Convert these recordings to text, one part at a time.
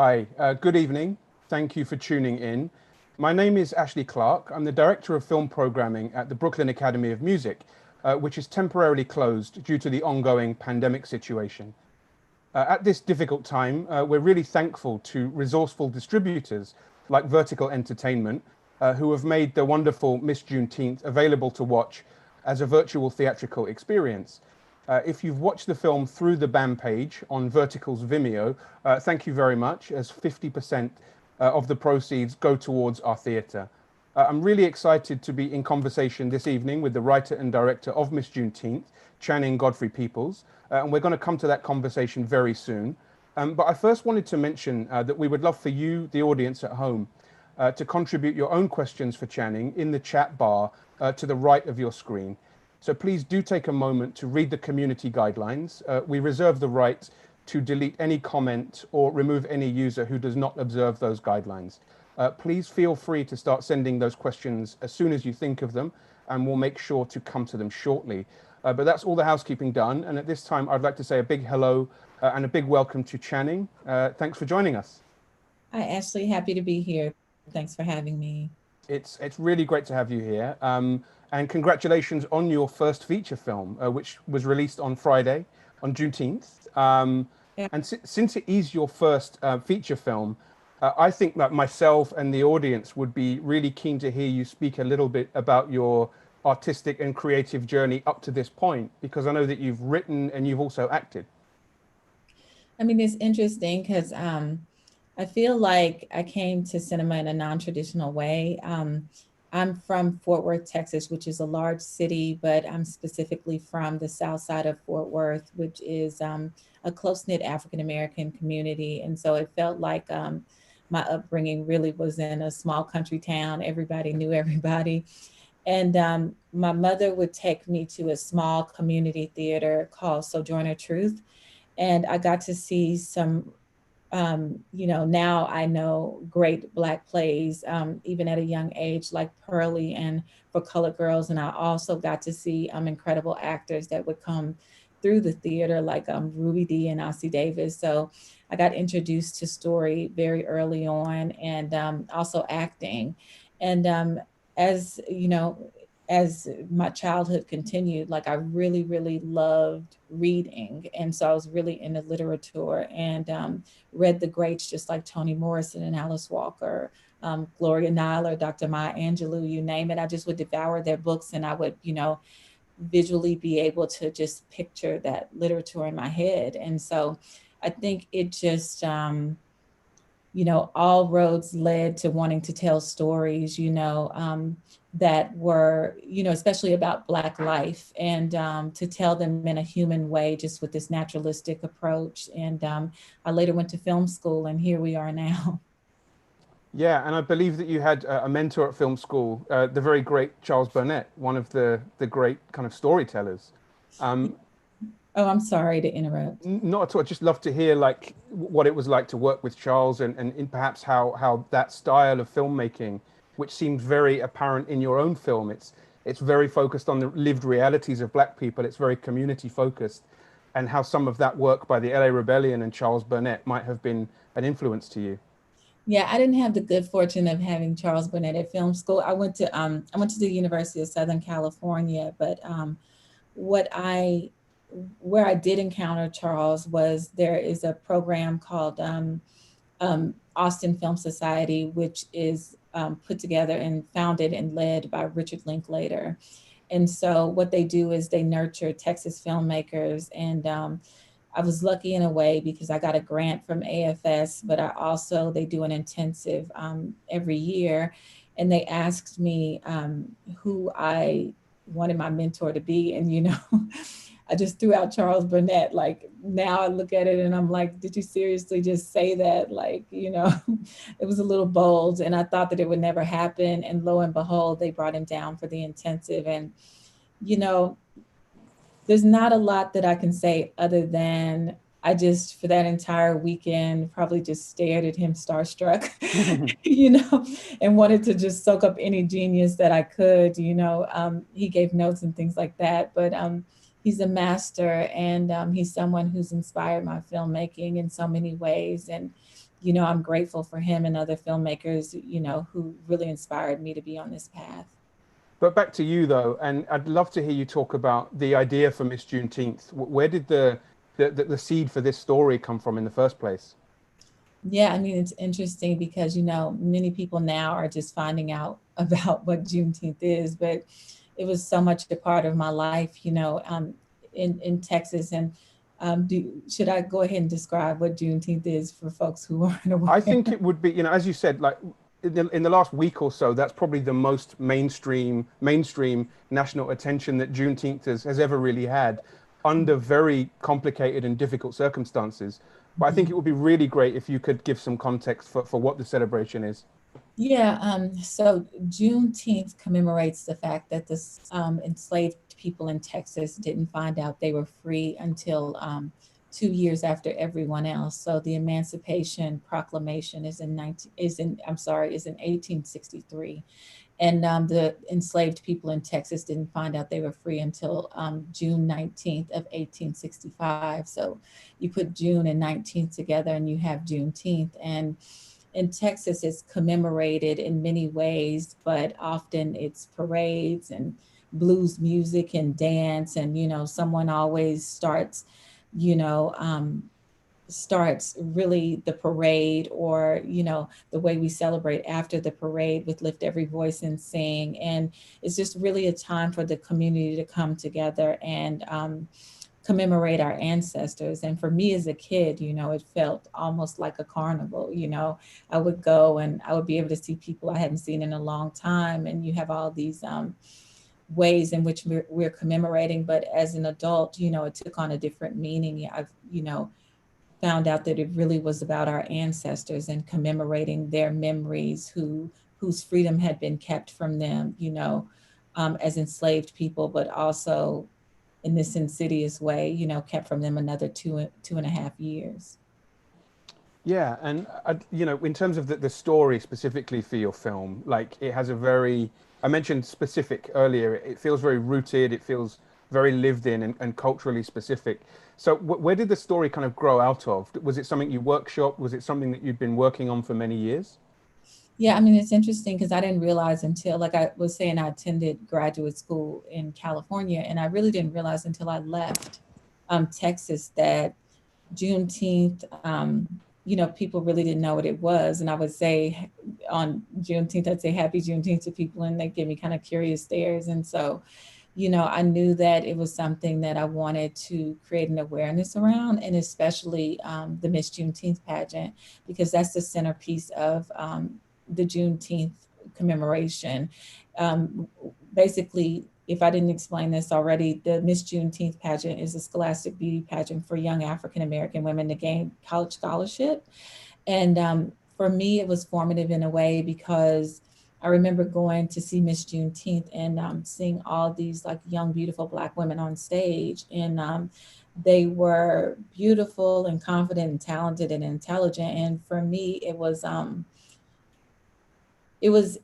Hi, good evening. Thank you for tuning in. My name is Ashley Clark. I'm the Director of Film Programming at the Brooklyn Academy of Music, which is temporarily closed due to the ongoing pandemic situation. At this difficult time, we're really thankful to resourceful distributors like Vertical Entertainment, who have made the wonderful Miss Juneteenth available to watch as a virtual theatrical experience. If you've watched the film through the BAM page on Vertical's Vimeo, thank you very much, as 50% of the proceeds go towards our theatre. I'm really excited to be in conversation this evening with the writer and director of Miss Juneteenth, Channing Godfrey Peoples, and we're going to come to that conversation very soon. But I first wanted to mention that we would love for you, the audience at home, to contribute your own questions for Channing in the chat bar to the right of your screen. So please do take a moment to read the community guidelines. We reserve the right to delete any comment or remove any user who does not observe those guidelines. Please feel free to start sending those questions as soon as you think of them, and we'll make sure to come to them shortly. But that's all the housekeeping done. And at this time, I'd like to say a big hello and a big welcome to Channing. Thanks for joining us. Hi, Ashley. Happy to be here. Thanks for having me. It's really great to have you here. And congratulations on your first feature film, which was released on Friday, on Juneteenth. Yeah. And since it is your first feature film, I think that myself and the audience would be really keen to hear you speak a little bit about your artistic and creative journey up to this point, because I know that you've written and you've also acted. I mean, it's interesting because I feel like I came to cinema in a non-traditional way. I'm from Fort Worth, Texas, which is a large city, but I'm specifically from the south side of Fort Worth, which is a close-knit African American community. And so it felt like my upbringing really was in a small country town. Everybody knew everybody. And my mother would take me to a small community theater called Sojourner Truth. And I got to see some, now I know great Black plays, even at a young age, like Pearly and For Colored Girls. And I also got to see incredible actors that would come through the theater, like Ruby Dee and Ossie Davis. So I got introduced to story very early on, and also acting. And as you know, as my childhood continued, like I really, really loved reading. And so I was really into literature and read the greats just like Toni Morrison and Alice Walker, Gloria Nyler, Dr. Maya Angelou, you name it. I just would devour their books, and I would, visually be able to just picture that literature in my head. And so I think it just, all roads led to wanting to tell stories, that were, especially about Black life, and to tell them in a human way, just with this naturalistic approach. And I later went to film school, and here we are now. Yeah, and I believe that you had a mentor at film school, the very great Charles Burnett, one of the great kind of storytellers. Um, Oh, I'm sorry to interrupt. Not at all. I'd just love to hear like what it was like to work with Charles, and in perhaps how that style of filmmaking, which seemed very apparent in your own film, it's very focused on the lived realities of Black people. It's very community focused, and how some of that work by the LA Rebellion and Charles Burnett might have been an influence to you. Yeah, I didn't have the good fortune of having Charles Burnett at film school. I went to the University of Southern California, but what I where I did encounter Charles was there is a program called Austin Film Society, which is put together and founded and led by Richard Linklater. And so what they do is they nurture Texas filmmakers. And I was lucky in a way because I got a grant from AFS, but they do an intensive every year. And they asked me who I wanted my mentor to be. And, I just threw out Charles Burnett. Like now I look at it and I'm like, did you seriously just say that? Like, it was a little bold, and I thought that it would never happen. And lo and behold, they brought him down for the intensive. And, you know, there's not a lot that I can say other than I just, for that entire weekend, probably just stared at him starstruck, and wanted to just soak up any genius that I could. He gave notes and things like that, but he's a master, and he's someone who's inspired my filmmaking in so many ways. And I'm grateful for him and other filmmakers, who really inspired me to be on this path. But back to you though, and I'd love to hear you talk about the idea for Miss Juneteenth. Where did the seed for this story come from in the first place? Yeah, I mean, it's interesting because, many people now are just finding out about what Juneteenth is, but it was so much a part of my life, in Texas. And should I go ahead and describe what Juneteenth is for folks who aren't I aware? think it would be, as you said, like in the last week or so, that's probably the most mainstream national attention that Juneteenth has ever really had, under very complicated and difficult circumstances. But I think it would be really great if you could give some context for what the celebration is. Yeah, so Juneteenth commemorates the fact that the enslaved people in Texas didn't find out they were free until 2 years after everyone else. So the Emancipation Proclamation is in 1863, and the enslaved people in Texas didn't find out they were free until June 19th of 1865. So you put June and 19th together, and you have Juneteenth. And in Texas, it's commemorated in many ways, but often it's parades and blues music and dance. And, someone always you know, um, starts really the parade, or the way we celebrate after the parade with Lift Every Voice and Sing. And it's just really a time for the community to come together and commemorate our ancestors. And for me as a kid, it felt almost like a carnival. I would go and I would be able to see people I hadn't seen in a long time, and you have all these ways in which we're commemorating. But as an adult, it took on a different meaning. I've found out that it really was about our ancestors and commemorating their memories, whose freedom had been kept from them, as enslaved people, but also in this insidious way, kept from them another 2.5 years. Yeah, and in terms of the story specifically for your film, like it has a very, I mentioned specific earlier, it feels very rooted, it feels very lived in and culturally specific. So where did the story kind of grow out of? Was it something you workshopped? Was it something that you'd been working on for many years? Yeah, I mean, it's interesting because I didn't realize until, like I was saying, I attended graduate school in California, and I really didn't realize until I left Texas that Juneteenth, people really didn't know what it was. And I would say on Juneteenth, I'd say Happy Juneteenth to people, and they give me kind of curious stares. And so, I knew that it was something that I wanted to create an awareness around, and especially the Miss Juneteenth pageant, because that's the centerpiece of the Juneteenth commemoration. Um, Basically, if I didn't explain this already, the Miss Juneteenth pageant is a scholastic beauty pageant for young African American women to gain college scholarship. And for me, it was formative in a way because I remember going to see Miss Juneteenth and seeing all these like young, beautiful Black women on stage. And they were beautiful and confident and talented and intelligent. And for me,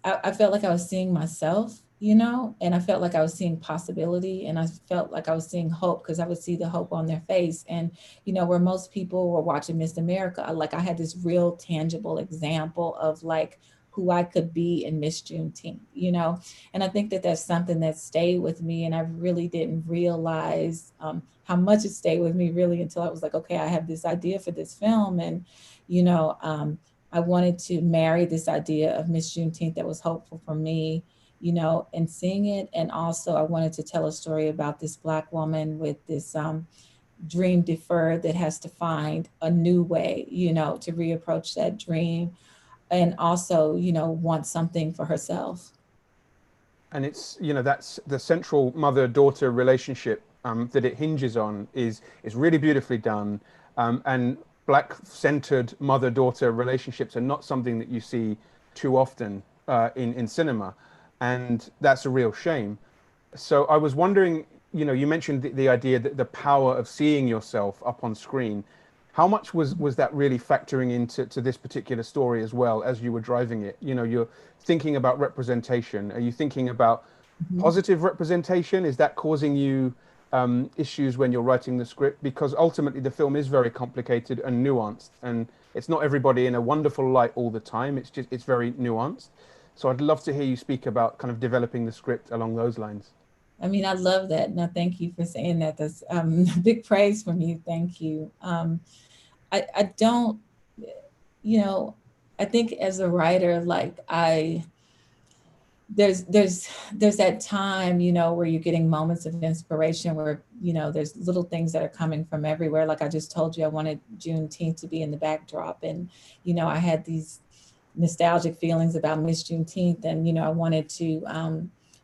I felt like I was seeing myself, and I felt like I was seeing possibility, and I felt like I was seeing hope because I would see the hope on their face. And where most people were watching Miss America, like I had this real tangible example of like who I could be in Miss Juneteenth, and I think that that's something that stayed with me. And I really didn't realize how much it stayed with me really until I was like, okay, I have this idea for this film. And you know I wanted to marry this idea of Miss Juneteenth that was hopeful for me, and seeing it. And also, I wanted to tell a story about this Black woman with this dream deferred that has to find a new way, to reapproach that dream, and also, want something for herself. And it's, that's the central mother-daughter relationship that it hinges on is really beautifully done. And Black-centered mother-daughter relationships are not something that you see too often in cinema, and that's a real shame. So I was wondering, you mentioned the idea that the power of seeing yourself up on screen. How much was that really factoring into this particular story as well as you were driving it? You're thinking about representation. Are you thinking about Mhm. positive representation? Is that causing you issues when you're writing the script, because ultimately the film is very complicated and nuanced, and it's not everybody in a wonderful light all the time. It's very nuanced. So I'd love to hear you speak about kind of developing the script along those lines. I mean, I love that. No, thank you for saying that. That's big praise from you. Thank you. I don't, you know, I think as a writer, like there's that time, where you're getting moments of inspiration where, there's little things that are coming from everywhere. Like I just told you, I wanted Juneteenth to be in the backdrop. And, I had these nostalgic feelings about Miss Juneteenth. And, I wanted to,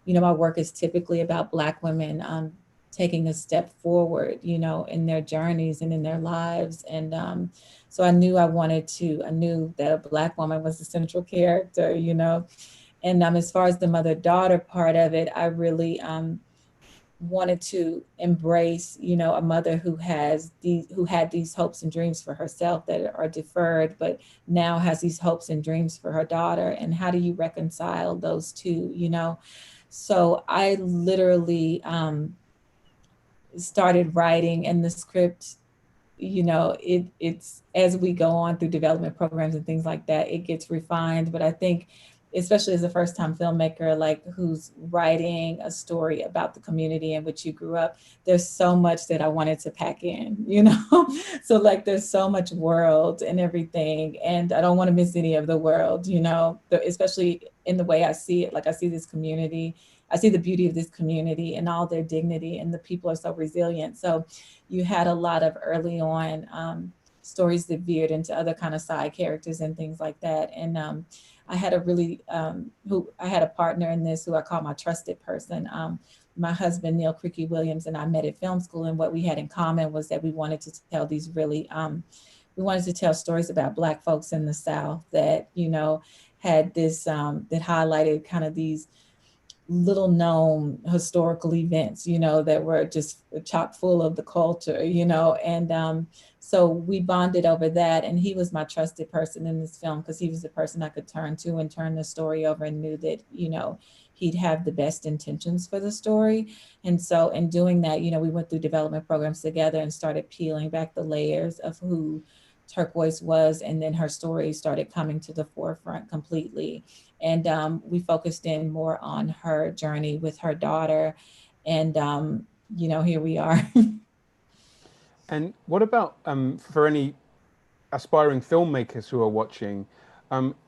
my work is typically about Black women taking a step forward, in their journeys and in their lives. And so I knew that a Black woman was the central character, And as far as the mother-daughter part of it, I really wanted to embrace, a mother who had these hopes and dreams for herself that are deferred, but now has these hopes and dreams for her daughter. And how do you reconcile those two? So I literally started writing, and the script, it's as we go on through development programs and things like that, it gets refined. But I think, especially as a first time filmmaker, like who's writing a story about the community in which you grew up, there's so much that I wanted to pack in, So like there's so much world and everything, and I don't want to miss any of the world, especially in the way I see it. Like I see this community, I see the beauty of this community and all their dignity, and the people are so resilient. So you had a lot of early on stories that veered into other kind of side characters and things like that. And I had I had a partner in this who I call my trusted person. My husband, Neil Creaky Williams, and I met at film school. And what we had in common was that we wanted to tell these we wanted to tell stories about Black folks in the South that, had this, that highlighted kind of these little known historical events, that were just chock full of the culture, and so we bonded over that. And he was my trusted person in this film because he was the person I could turn to and turn the story over, and knew that, he'd have the best intentions for the story. And so in doing that, we went through development programs together and started peeling back the layers of who Turquoise was, and then her story started coming to the forefront completely. And we focused in more on her journey with her daughter, and here we are. And what about for any aspiring filmmakers who are watching,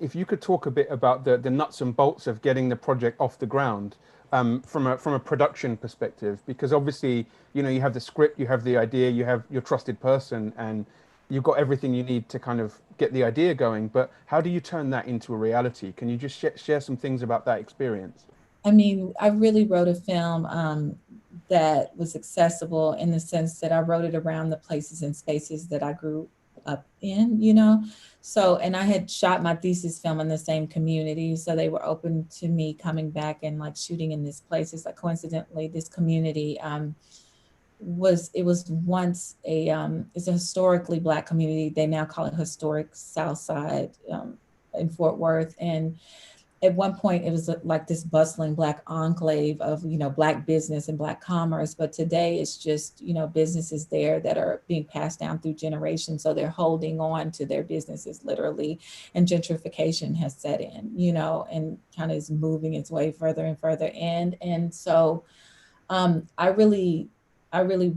if you could talk a bit about the nuts and bolts of getting the project off the ground, from a production perspective, because obviously, you have the script, you have the idea, you have your trusted person, and you've got everything you need to kind of get the idea going. But how do you turn that into a reality? Can you just share some things about that experience? I mean, I really wrote a film that was accessible in the sense that I wrote it around the places and spaces that I grew up in, So, and I had shot my thesis film in the same community. So they were open to me coming back and like shooting in this place. It's like coincidentally, this community was once it's a historically Black community. They now call it historic South Side in Fort Worth. And at one point it was like this bustling Black enclave of, Black business and Black commerce. But today it's just, businesses there that are being passed down through generations. So they're holding on to their businesses literally. And gentrification has set in, and kind of is moving its way further and further in. And so I really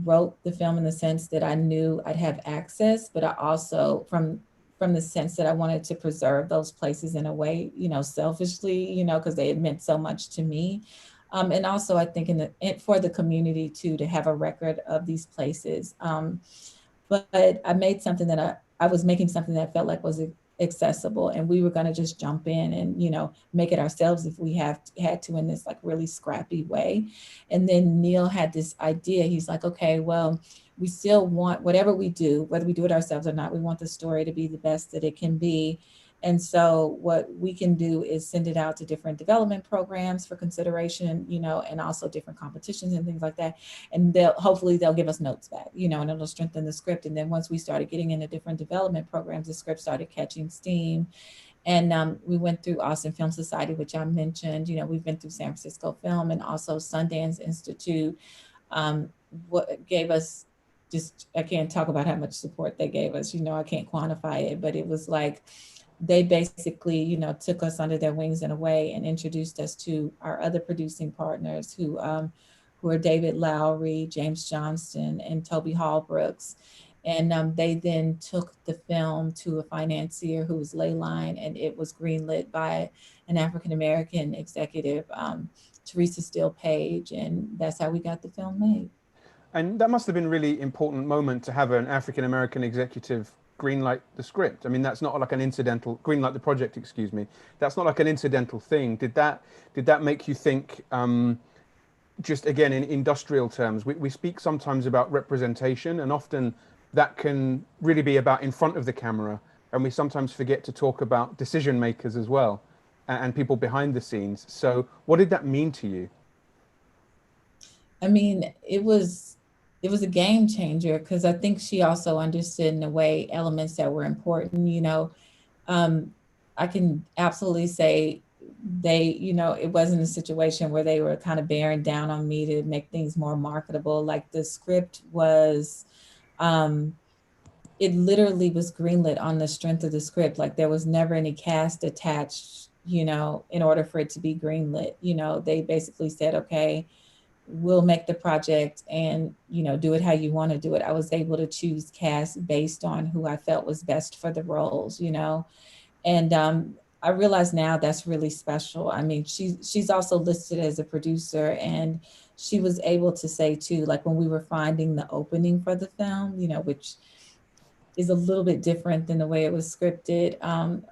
wrote the film in the sense that I knew I'd have access, but I also from the sense that I wanted to preserve those places in a way, selfishly, because they had meant so much to me. And also I think for the community too, to have a record of these places. But I made something that I was making something that I felt like was accessible, and we were going to just jump in and make it ourselves if we had to, in this like really scrappy way. And then Neil had this idea. He's like, okay, well, we still want, whatever we do, whether we do it ourselves or not, we want the story to be the best that it can be. And so what we can do is send it out to different development programs for consideration, and also different competitions and things like that. And hopefully they'll give us notes back, and it'll strengthen the script. And then once we started getting into different development programs, the script started catching steam. And we went through Austin Film Society, which I mentioned. We've been through San Francisco Film and also Sundance Institute. what gave us, just, I can't talk about how much support they gave us, I can't quantify it, but it was like they basically, took us under their wings in a way and introduced us to our other producing partners who are David Lowry, James Johnston, and Toby Hallbrooks. And they then took the film to a financier who was Leyline, and it was greenlit by an African American executive, Teresa Steele Page, and that's how we got the film made. And that must have been a really important moment to have an African American executive greenlight the script. I mean, that's not like an incidental greenlight the project. Excuse me. That's not like an incidental thing. Did that make you think? Just again, in industrial terms, we speak sometimes about representation, and often that can really be about in front of the camera, and we sometimes forget to talk about decision makers as well, and people behind the scenes. So, what did that mean to you? I mean, it was a game changer because I think she also understood in a way elements that were important. Um, I can absolutely say it wasn't a situation where they were kind of bearing down on me to make things more marketable. Like the script was, um, it literally was greenlit on the strength of the script. Like there was never any cast attached, in order for it to be greenlit. They basically said, okay, we'll make the project and do it how you want to do it. I was able to choose cast based on who I felt was best for the roles. And I realize now that's really special. I mean, she's also listed as a producer, and she was able to say too, like when we were finding the opening for the film, which is a little bit different than the way it was scripted.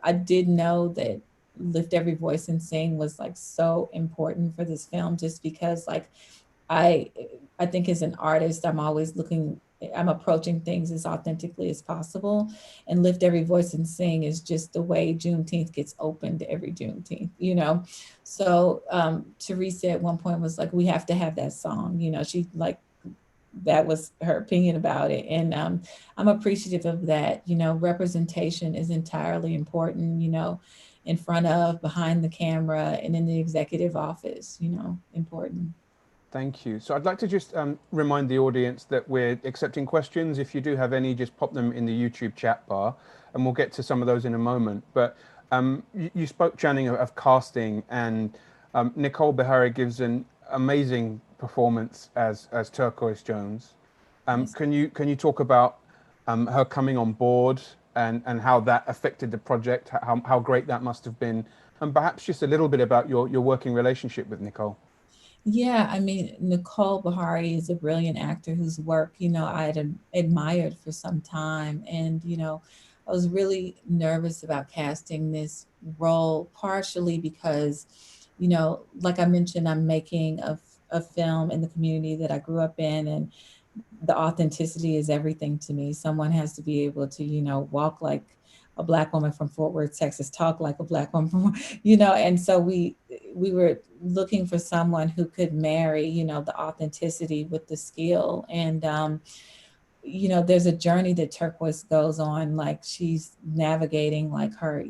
I did know that Lift Every Voice and Sing was like so important for this film, just because like I I think as an artist, I'm approaching things as authentically as possible. And Lift Every Voice and Sing is just the way Juneteenth gets opened every Juneteenth. So Teresa at one point was like, we have to have that song. She like, that was her opinion about it. And I'm appreciative of that. Representation is entirely important, in front of, behind the camera, and in the executive office, important. Thank you. So I'd like to just remind the audience that we're accepting questions. If you do have any, just pop them in the YouTube chat bar, and we'll get to some of those in a moment. But you spoke, Channing, of casting, and Nicole Bihari gives an amazing performance as Turquoise Jones. Yes. Can you talk about her coming on board, and how that affected the project, how great that must have been, and perhaps just a little bit about your working relationship with Nicole? Yeah, I mean, Nicole Bihari is a brilliant actor whose work, I had admired for some time. And, I was really nervous about casting this role, partially because, like I mentioned, I'm making a film in the community that I grew up in, and the authenticity is everything to me. Someone has to be able to, walk like a Black woman from Fort Worth, Texas, talk like a Black woman from, and so we were looking for someone who could marry, the authenticity with the skill. And there's a journey that Turquoise goes on, like she's navigating like her,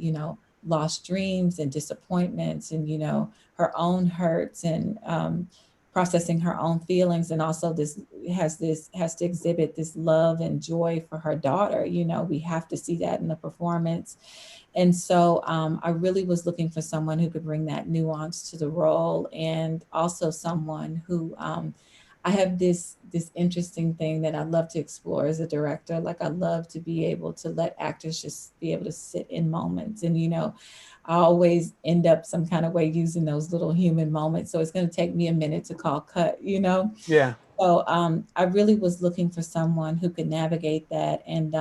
lost dreams and disappointments, and her own hurts, and processing her own feelings, and also this has to exhibit this love and joy for her daughter. We have to see that in the performance. And so I really was looking for someone who could bring that nuance to the role, and also someone who, I have this interesting thing that I love to explore as a director. Like I love to be able to let actors just be able to sit in moments. And I always end up some kind of way using those little human moments. So it's going to take me a minute to call cut. Yeah. So I really was looking for someone who could navigate that. And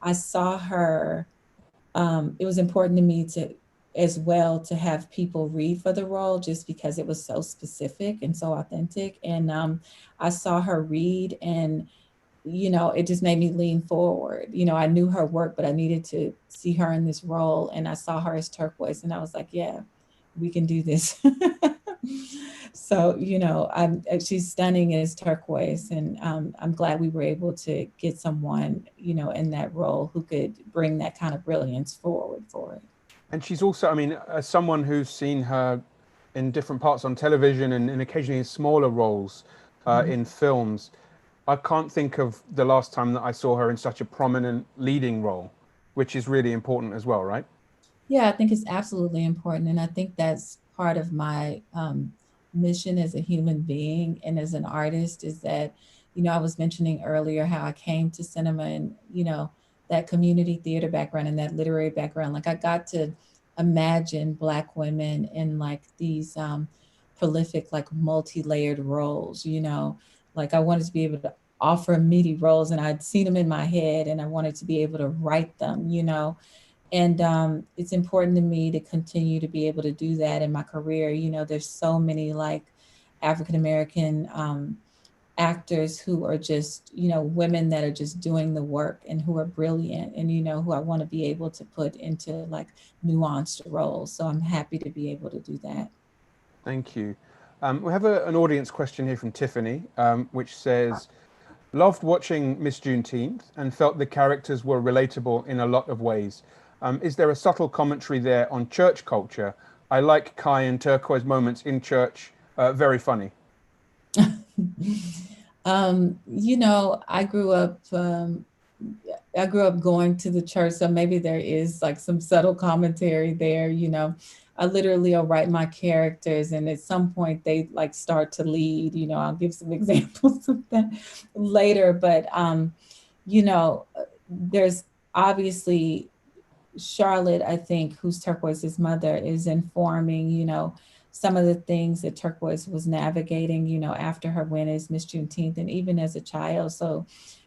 I saw her, it was important to me to as well to have people read for the role, just because it was so specific and so authentic. And I saw her read, and it just made me lean forward. I knew her work, but I needed to see her in this role, and I saw her as Turquoise, and I was like, yeah, we can do this. So she's stunning as Turquoise, and I'm glad we were able to get someone in that role who could bring that kind of brilliance forward for it. And she's also, I mean, as someone who's seen her in different parts on television, and occasionally in smaller roles Mhm. in films, I can't think of the last time that I saw her in such a prominent leading role, which is really important as well, right? Yeah, I think it's absolutely important. And I think that's part of my mission as a human being and as an artist is that, I was mentioning earlier how I came to cinema and, that community theater background and that literary background. Like I got to imagine Black women in like these prolific, like multi-layered roles, like I wanted to be able to offer meaty roles and I'd seen them in my head and I wanted to be able to write them, and it's important to me to continue to be able to do that in my career. There's so many like African American actors who are just, women that are just doing the work and who are brilliant and, who I want to be able to put into like nuanced roles. So I'm happy to be able to do that. Thank you. We have an audience question here from Tiffany, which says, loved watching Miss Juneteenth and felt the characters were relatable in a lot of ways. Is there a subtle commentary there on church culture? I like Kai and Turquoise moments in church, very funny. I grew up. I grew up going to the church, so maybe there is like some subtle commentary there. I literally will write my characters, and at some point they like start to lead. I'll give some examples of that later, but you know, there's obviously Charlotte, I think, who's Turquoise's mother, is informing, some of the things that Turquoise was navigating, after her win as Miss Juneteenth and even as a child. So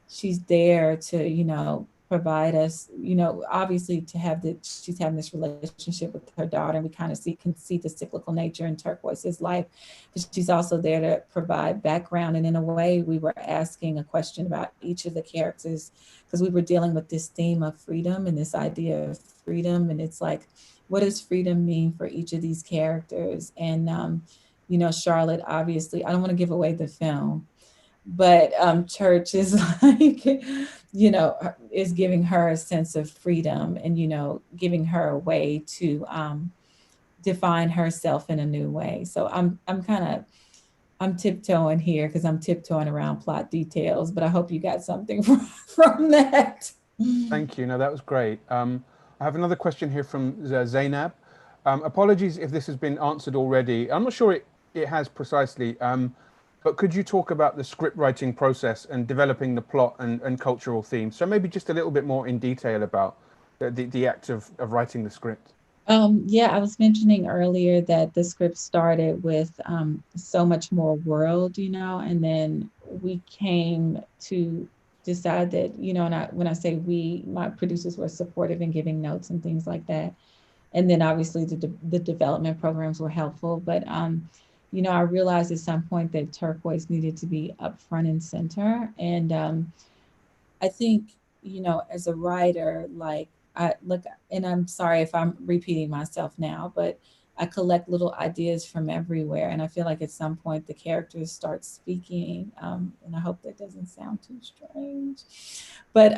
she's there to, provide us, obviously to have the she's having this relationship with her daughter, and we kind of can see the cyclical nature in Turquoise's life, but she's also there to provide background. And in a way, we were asking a question about each of the characters because we were dealing with this theme of freedom and this idea of freedom. And it's like, what does freedom mean for each of these characters? And, Charlotte, obviously, I don't want to give away the film, but church is like, is giving her a sense of freedom and, giving her a way to define herself in a new way. So I'm tiptoeing here because I'm tiptoeing around plot details, but I hope you got something from that. Thank you. No, that was great. I have another question here from Zainab. Apologies if this has been answered already. I'm not sure it has precisely, but could you talk about the script writing process and developing the plot and cultural themes? So maybe just a little bit more in detail about the act of writing the script. Yeah, I was mentioning earlier that the script started with so much more world, and then we came to decide that, and when I say we, my producers were supportive in giving notes and things like that. And then obviously the development programs were helpful. But, I realized at some point that Turquoise needed to be up front and center. And I think, as a writer, like I look, and I'm sorry if I'm repeating myself now, but I collect little ideas from everywhere. And I feel like at some point the characters start speaking. And I hope that doesn't sound too strange. But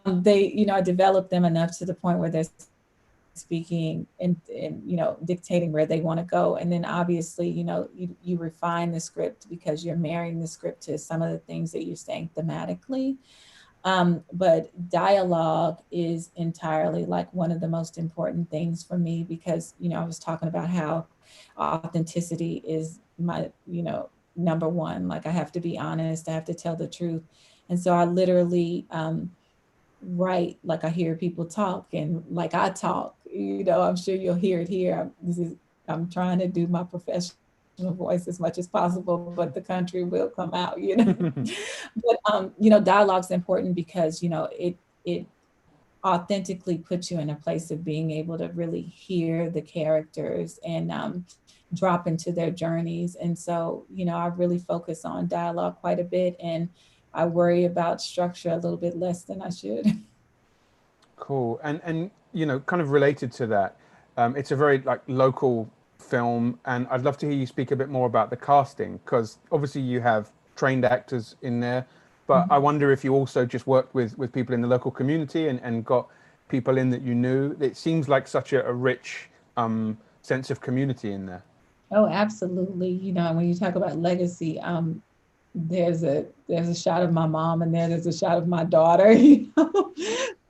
they, I develop them enough to the point where they're speaking and dictating where they want to go. And then obviously, you refine the script because you're marrying the script to some of the things that you're saying thematically. But dialogue is entirely like one of the most important things for me because, I was talking about how authenticity is my, number one. Like I have to be honest, I have to tell the truth. And so I literally write like I hear people talk and like I talk, I'm sure you'll hear it here. I'm trying to do my professional voice as much as possible, but the country will come out. But dialogue's important because it authentically puts you in a place of being able to really hear the characters and drop into their journeys. And so I really focus on dialogue quite a bit, and I worry about structure a little bit less than I should. Cool. And kind of related to that, it's a very like local film, and I'd love to hear you speak a bit more about the casting because obviously you have trained actors in there, but I wonder if you also just worked with people in the local community and got people in that you knew. It seems like such a rich sense of community in there. Oh, absolutely. When you talk about legacy, there's a shot of my mom and there's a shot of my daughter. You know,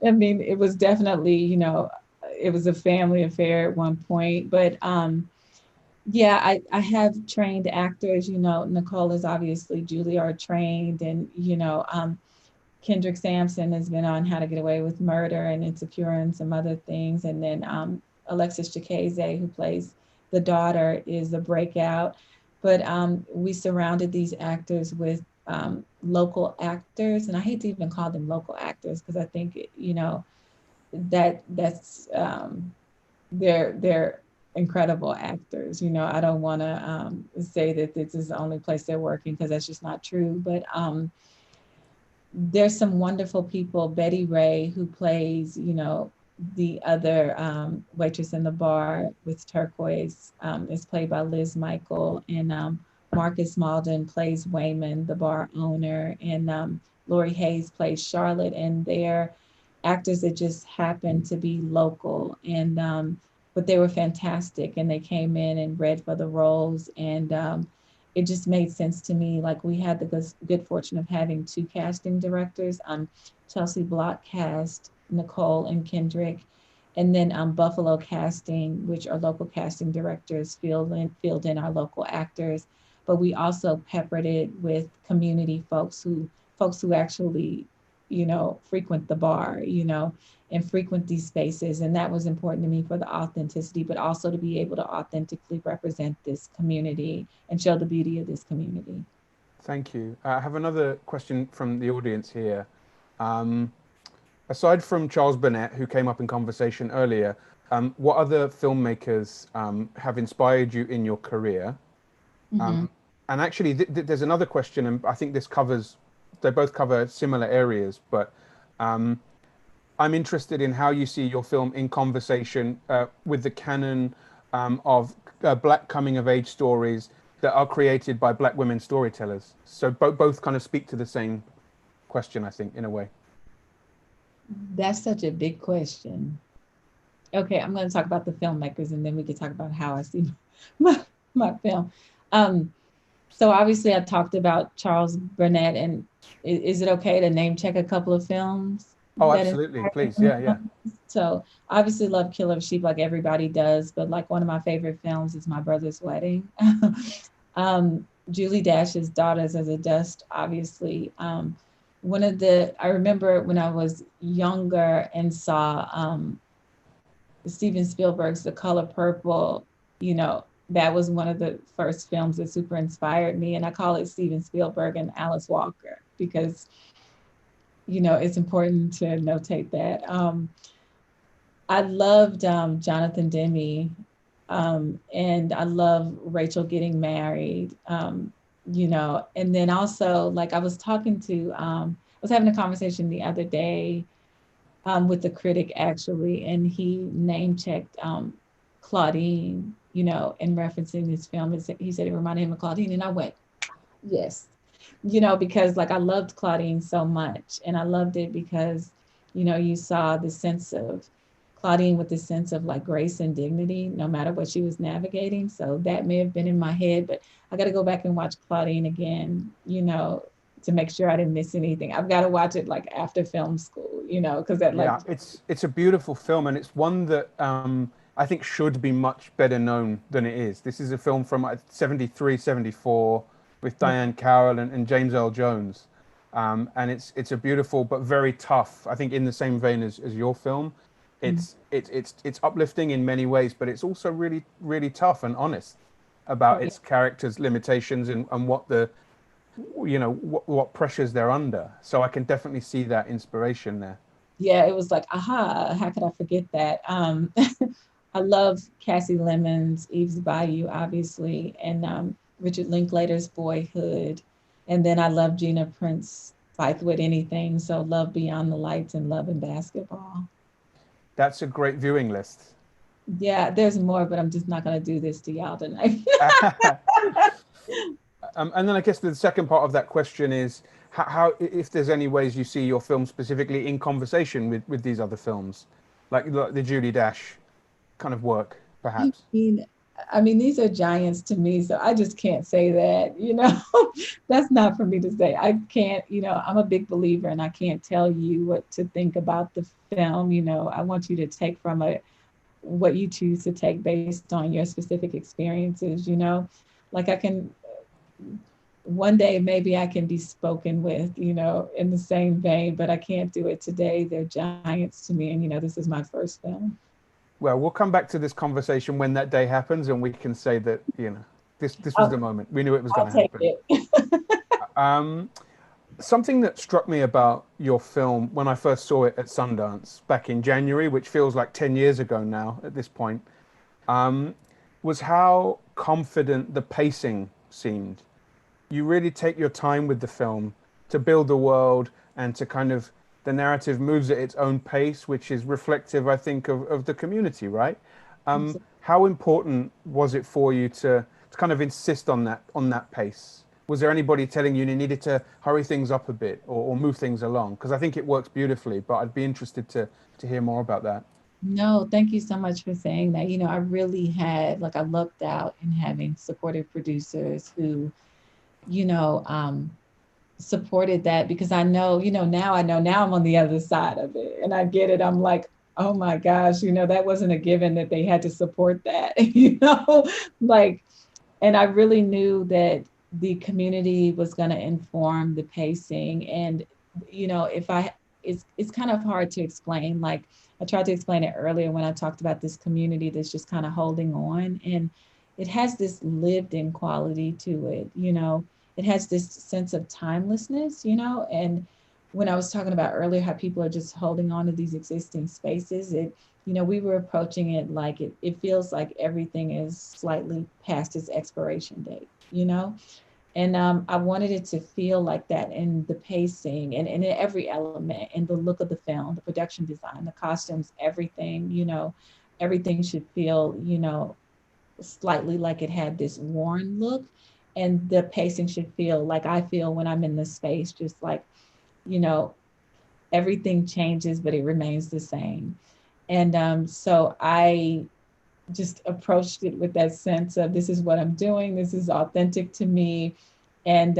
I mean, it was definitely, you know, it was a family affair at one point, but yeah, I have trained actors. You know, Nicole is obviously Juilliard trained, and you know, Kendrick Sampson has been on How to Get Away with Murder and Insecure and some other things. And then Alexis Chikeze, who plays the daughter, is a breakout. But we surrounded these actors with local actors, and I hate to even call them local actors because I think you know that's they're incredible actors. You know, I don't want to say that this is the only place they're working because that's just not true. But there's some wonderful people. Betty Ray, who plays, you know, the other waitress in the bar with turquoise, is played by Liz Michael, and Marcus Malden plays Wayman, the bar owner, and Lori Hayes plays Charlotte, and they're actors that just happen to be local, and but they were fantastic, and they came in and read for the roles, and it just made sense to me. Like we had the good fortune of having two casting directors. Chelsea Block cast Nicole and Kendrick, and then Buffalo Casting, which are local casting directors, filled in our local actors. But we also peppered it with community folks who actually, you know, frequent the bar, you know, and frequent these spaces. And that was important to me for the authenticity, but also to be able to authentically represent this community and show the beauty of this community. Thank you. I have another question from the audience here. Aside from Charles Burnett, who came up in conversation earlier, what other filmmakers have inspired you in your career? Mm-hmm. And actually, there's another question, and I think they both cover similar areas, but I'm interested in how you see your film in conversation with the canon of Black coming of age stories that are created by Black women storytellers. So both kind of speak to the same question, I think, in a way. That's such a big question. Okay, I'm going to talk about the filmmakers and then we can talk about how I see my, my film. Um, so obviously I talked about Charles Burnett, and is it okay to name check a couple of films Oh, that absolutely. inspired Please. me? Yeah, yeah. So obviously love Killer of Sheep like everybody does, but like one of my favorite films is My Brother's Wedding. Julie Dash's Daughters as a Dust, obviously. I remember when I was younger and saw Steven Spielberg's The Color Purple, you know, that was one of the first films that super inspired me. And I call it Steven Spielberg and Alice Walker because, you know, it's important to notate that. I loved Jonathan Demme, and I love Rachel Getting Married, you know, and then also like I was having a conversation the other day with the critic actually, and he name checked Claudine, you know, in referencing this film. He said it reminded him of Claudine, and I went, yes, you know, because like I loved Claudine so much, and I loved it because, you know, you saw the sense of Claudine with the sense of like grace and dignity, no matter what she was navigating. So that may have been in my head, but I got to go back and watch Claudine again, you know, to make sure I didn't miss anything. I've got to watch it like after film school, you know, because that like Yeah, it's a beautiful film, and it's one that I think should be much better known than it is. This is a film from 73, 74 with Diane Carroll and James Earl Jones. And it's a beautiful but very tough, I think in the same vein as your film. It's uplifting in many ways, but it's also really, really tough and honest oh about yeah, its characters' limitations and what the what pressures they're under. So I can definitely see that inspiration there. yeah, it was like, aha, how could I forget that? I love Cassie Lemon's Eve's Bayou, obviously, and Richard Linklater's Boyhood. And then I love Gina Prince Fight with Anything. So Love Beyond the Lights and Love and Basketball. That's a great viewing list. Yeah, there's more, but I'm just not going to do this to y'all tonight. And then I guess the second part of that question is if there's any ways you see your film specifically in conversation with these other films, like the Judy Dash kind of work, I perhaps. mean, I mean, these are giants to me, so I just can't say that, that's not for me to say. I can't, I'm a big believer and I can't tell you what to think about the film. I want you to take from it what you choose to take based on your specific experiences. Like I can, one day maybe I can be spoken with, in the same vein, but I can't do it today. They're giants to me. And, this is my first film. Well, we'll come back to this conversation when that day happens, and we can say that, this was I'll, the moment. We knew it was going I'll to take happen. it. Um, Something that struck me about your film when I first saw it at Sundance back in January, which feels like 10 years ago now at this point, um, was how confident the pacing seemed. You really take your time with the film to build the world and to kind of the narrative moves at its own pace, which is reflective, I think, of the community, right? How important was it for you to kind of insist on that pace? Was there anybody telling you you needed to hurry things up a bit or move things along? Because I think it works beautifully, but I'd be interested to hear more about that. No, thank you so much for saying that. I really had, like, I lucked out in having supportive producers who, you know, um, supported that because now I'm on the other side of it and I get it. I'm like, oh my gosh, that wasn't a given that they had to support that, like, and I really knew that the community was going to inform the pacing. And, if I, it's kind of hard to explain. Like I tried to explain it earlier when I talked about this community that's just kind of holding on. And it has this lived in quality to it. It has this sense of timelessness. And when I was talking about earlier how people are just holding on to these existing spaces, we were approaching it like it feels like everything is slightly past its expiration date. And I wanted it to feel like that in the pacing and in every element, in the look of the film, the production design, the costumes, everything. Everything should feel slightly like it had this worn look. And the pacing should feel like I feel when I'm in the space, just like, you know, everything changes, but it remains the same. And so I just approached it with that sense of this is what I'm doing, this is authentic to me. And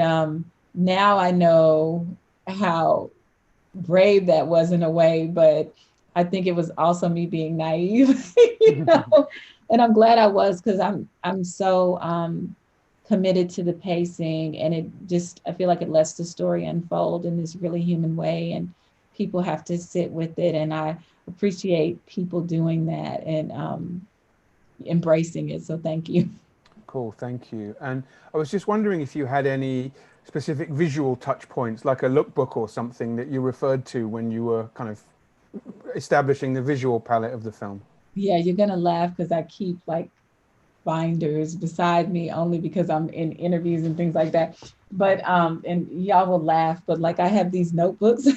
now I know how brave that was in a way, but I think it was also me being naive, you know. And I'm glad I was because I'm so committed to the pacing, and it just I feel like it lets the story unfold in this really human way, and people have to sit with it, and I appreciate people doing that and embracing it. So thank you. Cool, thank you. And I was just wondering if you had any specific visual touch points, like a lookbook or something that you referred to when you were kind of establishing the visual palette of the film. Yeah, you're gonna laugh because I keep like binders beside me only because I'm in interviews and things like that. But and y'all will laugh, but like I have these notebooks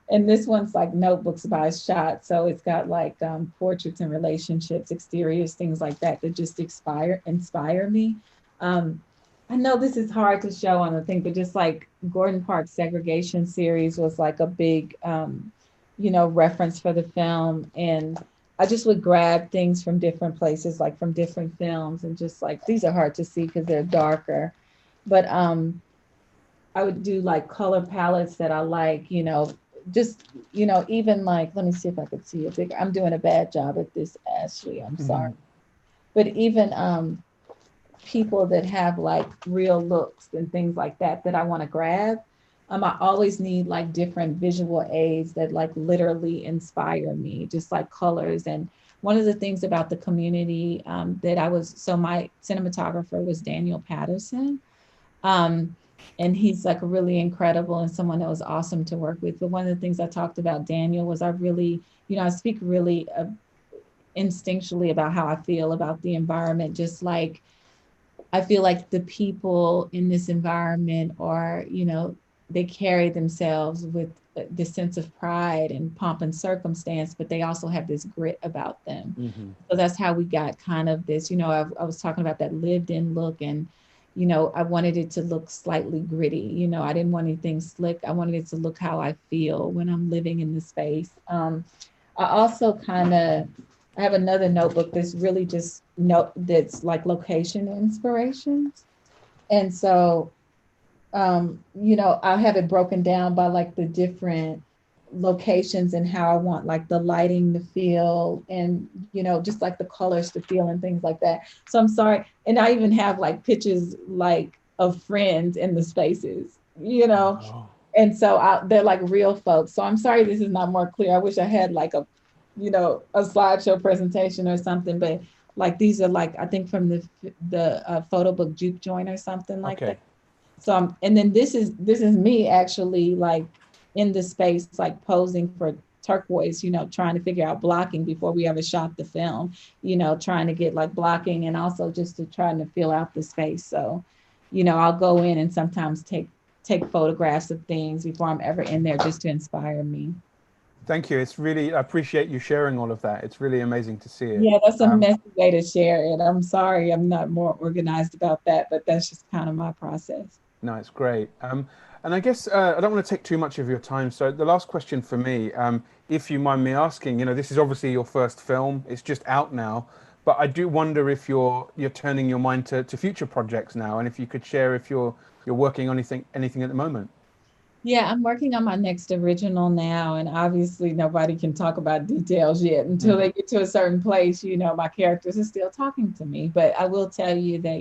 and this one's like notebooks by shot. So it's got like portraits and relationships, exteriors, things like that that just inspire me. Um, I know this is hard to show on the thing, but just like Gordon Park's segregation series was like a big reference for the film. And I just would grab things from different places, like from different films, and just like these are hard to see because they're darker. But I would do like color palettes that I like, just even like let me see if I could see it bigger. I'm doing a bad job at this, Ashley. I'm sorry. Mhm. But even people that have like real looks and things like that I want to grab. I always need like different visual aids that like literally inspire me, just like colors. And one of the things about the community that so my cinematographer was Daniel Patterson. Um, and he's like really incredible and someone that was awesome to work with. But one of the things I talked about Daniel was I really, I speak really instinctually about how I feel about the environment, just like I feel like the people in this environment are, they carry themselves with this sense of pride and pomp and circumstance, but they also have this grit about them. Mhm. So that's how we got kind of this, I was talking about that lived in look, and, I wanted it to look slightly gritty. I didn't want anything slick. I wanted it to look how I feel when I'm living in the space. I also kind of I have another notebook that's really just that's like location inspirations. And so I have it broken down by like the different locations and how I want like the lighting to feel and just like the colors to feel and things like that. So I'm sorry. And I even have like pictures like of friends in the spaces. Oh, And so they're like real folks. So I'm sorry this is not more clear. I wish I had like a slideshow presentation or something, but like these are like I think from the photo book Juke Joint or something like that. okay. So and then this is me actually like in the space like posing for turquoise, trying to figure out blocking before we ever shot the film, trying to get like blocking and also just to trying to fill out the space. So, I'll go in and sometimes take photographs of things before I'm ever in there just to inspire me. Thank you. It's really, I appreciate you sharing all of that. It's really amazing to see it. Yeah, that's a Um, messy way to share it. I'm sorry I'm not more organized about that, but that's just kind of my process. no, it's great. And I guess I don't want to take too much of your time. So the last question for me, if you mind me asking, this is obviously your first film. It's just out now, but I do wonder if you're turning your mind to future projects now, and if you could share if you're working on anything at the moment. Yeah, I'm working on my next original now, and obviously nobody can talk about details yet until Mm. they get to a certain place. My characters are still talking to me, but I will tell you that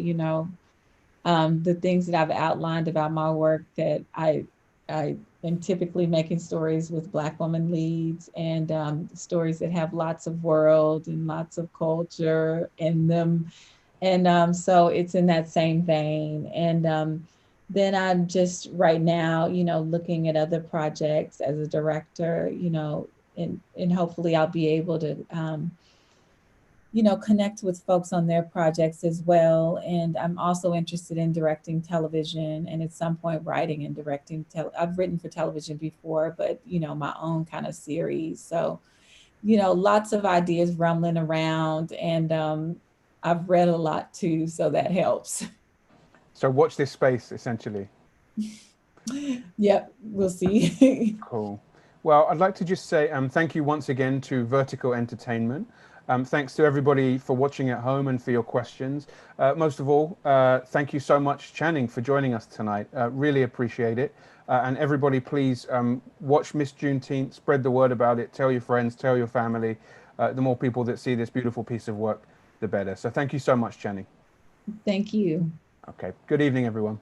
the things that I've outlined about my work that I am typically making stories with Black woman leads and stories that have lots of world and lots of culture in them, and so it's in that same vein. And then I'm just right now, looking at other projects as a director, and hopefully I'll be able to, connect with folks on their projects as well. And I'm also interested in directing television and at some point writing and directing. I've written for television before, but, my own kind of series. So, lots of ideas rumbling around, and I've read a lot too, so that helps. So watch this space, essentially. Yep, we'll see. Cool. Well, I'd like to just say thank you once again to Vertical Entertainment. Thanks to everybody for watching at home and for your questions. Most of all, thank you so much, Channing, for joining us tonight. Really appreciate it. And everybody, please watch Miss Juneteenth, spread the word about it, tell your friends, tell your family. The more people that see this beautiful piece of work, the better. So thank you so much, Channing. Thank you. Okay. Good evening, everyone.